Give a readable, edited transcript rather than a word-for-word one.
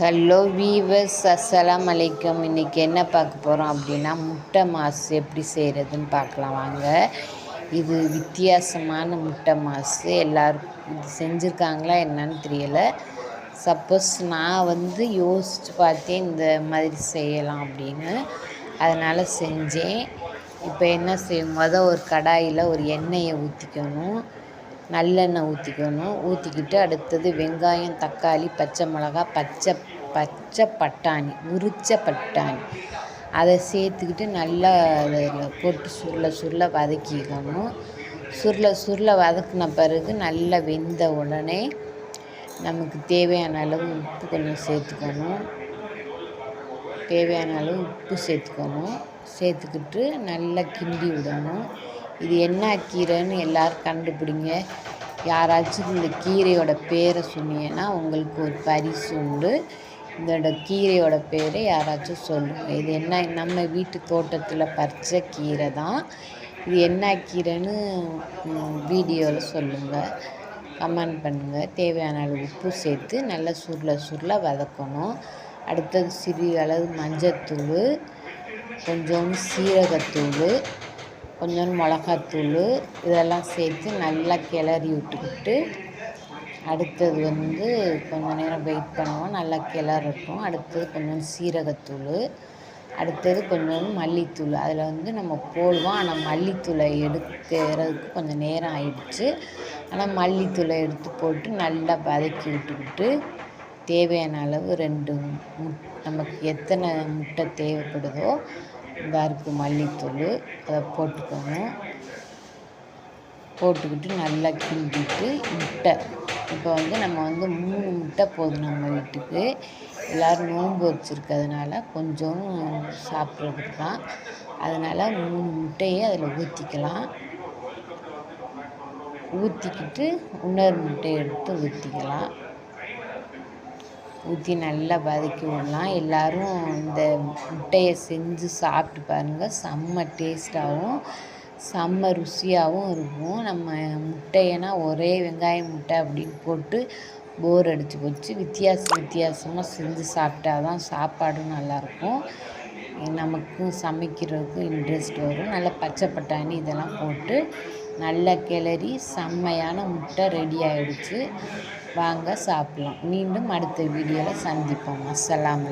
Hello viewers, அஸ்ஸலாம் அலைக்கும். இன்றைக்கி என்ன பார்க்க போகிறோம் அப்படின்னா, முட்டை மாஸ் எப்படி செய்கிறதுன்னு பார்க்கலாம் வாங்க. இது வித்தியாசமான முட்டை மாஸ். எல்லோரும் இது செஞ்சுருக்காங்களா என்னன்னு தெரியலை. சப்போஸ் நான் யோசித்து பார்த்தேன் இந்த மாதிரி செய்யலாம் அப்படின்னு, அதனால் செஞ்சேன். இப்போ என்ன செய்யும், ஒரு கடாயில் ஒரு எண்ணெயை ஊற்றிக்கணும், நல்லெண்ணெய் ஊற்றிக்கணும். ஊற்றிக்கிட்டு அடுத்தது வெங்காயம், தக்காளி, பச்சை மிளகா, பச்சை பட்டாணி, உரித்த பட்டாணி அதை சேர்த்துக்கிட்டு நல்லா அதில் போட்டு சுருள வதக்கிக்கணும். சுருள வதக்கின பிறகு நல்லா வெந்த உடனே நமக்கு தேவையான அளவு உப்பு கொஞ்சம் சேர்த்துக்கணும். சேர்த்துக்கிட்டு நல்லா கிண்டி விடணும். இது என்ன கீரைன்னு எல்லோரும் கண்டுபிடிங்க. யாராச்சும் இந்த கீரையோட பேரை சொன்னீங்கன்னா உங்களுக்கு ஒரு பரிசு உண்டு. இதோட கீரையோட பேரை யாராச்சும் சொல்லுங்கள். இது என்ன, நம்ம வீட்டு தோட்டத்தில் பறித்த கீரை தான். இது என்ன கீரைன்னு வீடியோவில் சொல்லுங்கள், கமெண்ட் பண்ணுங்கள். தேவையான அளவு உப்பு சேர்த்து நல்லா சுருள வதக்கணும். அடுத்தது சிறிய அளவு மஞ்சத்தூள், கொஞ்சோண்டு சீரகத்தூள், கொஞ்சோண்டு மிளகாத்தூள் இதெல்லாம் சேர்த்து நல்லா கிளறி விட்டுக்கிட்டு அடுத்தது கொஞ்சம் நேரம் வெயிட் பண்ணுவோம். நல்லா கிளறட்டும். அடுத்தது கொஞ்சோண்டு சீரகத்தூள், அடுத்தது கொஞ்சோண்டு மல்லித்தூள் அதில் நம்ம போடுவோம். ஆனால் மல்லித்தூளை எடுக்கிறதுக்கு கொஞ்சம் நேரம் ஆயிடுச்சு. ஆனால் மல்லித்தூளை எடுத்து போட்டு நல்லா வதக்கி விட்டுக்கிட்டு தேவையான அளவு நமக்கு எத்தனை முட்டை தேவைப்படுதோ இந்த அரிப்பு மல்லித்தூள் அதை போட்டுக்கணும். போட்டுக்கிட்டு நல்லா கிண்டிட்டு முட்டை இப்போ நம்ம 3 முட்டை போதும் நம்ம வீட்டுக்கு. எல்லோரும் நோன்பு வச்சுருக்கிறதுனால கொஞ்சம் சாப்பிட்றதுக்கு தான். அதனால் 3 முட்டையை அதில் ஊற்றிக்கலாம். ஊற்றிக்கிட்டு இன்னொரு முட்டையை எடுத்து ஊற்றிக்கலாம். ஊற்றி நல்லா வதக்கி விடலாம். எல்லோரும் இந்த முட்டையை செஞ்சு சாப்பிட்டு பாருங்கள். செம்ம டேஸ்ட்டாகவும் செம்ம ருசியாகவும் இருக்கும். நம்ம முட்டைனா ஒரே வெங்காயம் முட்டை அப்படின்னு போட்டு போர் அடித்து போச்சு. வித்தியாசமாக செஞ்சு சாப்பிட்டா தான் சாப்பாடும் நல்லாயிருக்கும். நமக்கும் சமைக்கிறதுக்கும் இன்ட்ரெஸ்ட் வரும். நல்லா பச்சை பட்டாணி இதெல்லாம் போட்டு நல்லா கிளறி செம்மையான முட்டை ரெடி ஆகிடுச்சு. வாங்க சாப்பிட்லாம். மீண்டும் அடுத்த வீடியோவில் சந்திப்போம். அஸ்ஸலாமு அலைக்கும்.